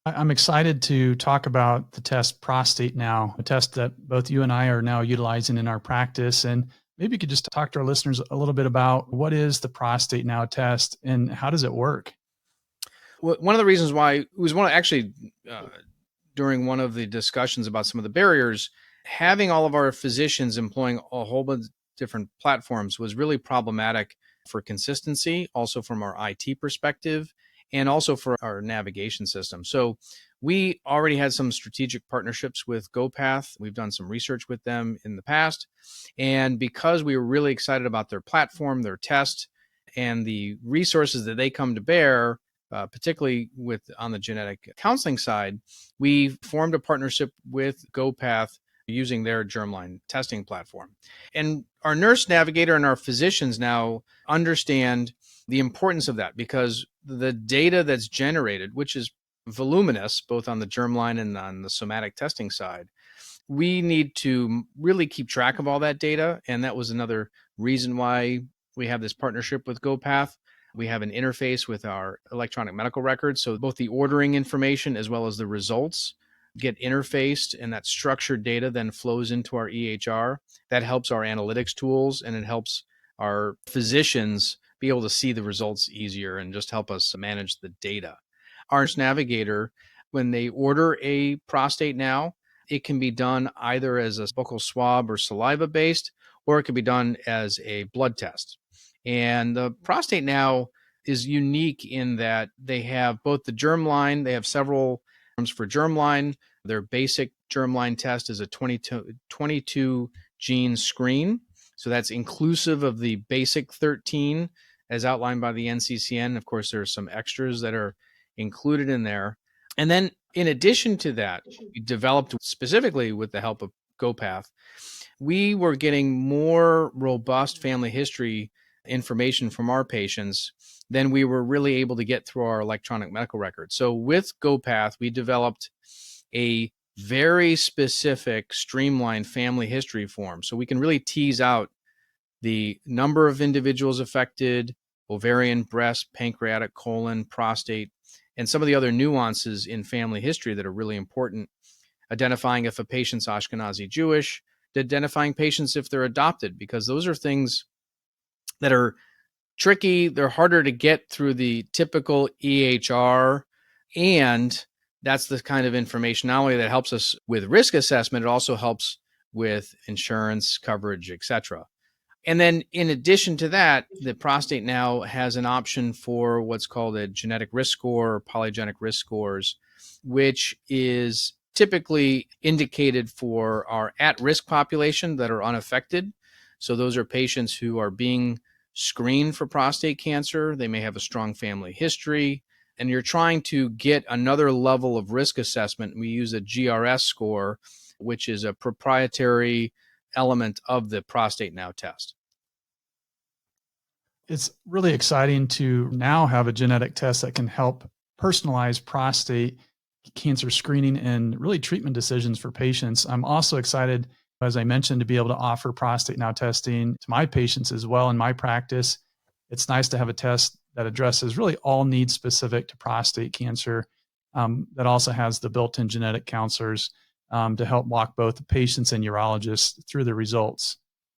I'm excited to talk about the test ProstateNow, a test that both you and I are now utilizing in our practice. And maybe you could just talk to our listeners a little bit about what is the ProstateNow test and how does it work? Well, one of the reasons why it was during one of the discussions about some of the barriers, having all of our physicians employing a whole bunch of different platforms was really problematic for consistency, also from our IT perspective, and also for our navigation system. So we already had some strategic partnerships with GoPath. We've done some research with them in the past. And because we were really excited about their platform, their test, and the resources that they come to bear, particularly on the genetic counseling side, we formed a partnership with GoPath using their germline testing platform. And our nurse navigator and our physicians now understand the importance of that, because the data that's generated, which is voluminous, both on the germline and on the somatic testing side, we need to really keep track of all that data. And that was another reason why we have this partnership with GoPath. We have an interface with our electronic medical records. So both the ordering information as well as the results get interfaced, and that structured data then flows into our EHR. That helps our analytics tools, and it helps our physicians be able to see the results easier and just help us manage the data. Our navigator, when they order a ProstateNow, it can be done either as a buccal swab or saliva based, or it can be done as a blood test. And the ProstateNow is unique in that they have both the germline, they have several forms for germline. Their basic germline test is a 22 gene screen. So that's inclusive of the basic 13 as outlined by the NCCN. Of course, there are some extras that are included in there. And then in addition to that, we developed specifically with the help of GoPath, we were getting more robust family history information from our patients than we were really able to get through our electronic medical records. So with GoPath, we developed a very specific streamlined family history form. So we can really tease out the number of individuals affected, ovarian, breast, pancreatic, colon, prostate, and some of the other nuances in family history that are really important, identifying if a patient's Ashkenazi Jewish, identifying patients if they're adopted, because those are things that are tricky. They're harder to get through the typical EHR. And that's the kind of information not only that helps us with risk assessment, it also helps with insurance coverage, et cetera. And then in addition to that, the ProstateNow has an option for what's called a genetic risk score or polygenic risk scores, which is typically indicated for our at-risk population that are unaffected. So those are patients who are being screened for prostate cancer. They may have a strong family history, and you're trying to get another level of risk assessment. We use a GRS score, which is a proprietary element of the ProstateNow test. It's really exciting to now have a genetic test that can help personalize prostate cancer screening and really treatment decisions for patients. I'm also excited, as I mentioned, to be able to offer ProstateNow testing to my patients as well in my practice. It's nice to have a test that addresses really all needs specific to prostate cancer, that also has the built-in genetic counselors to help walk both the patients and urologists through the results.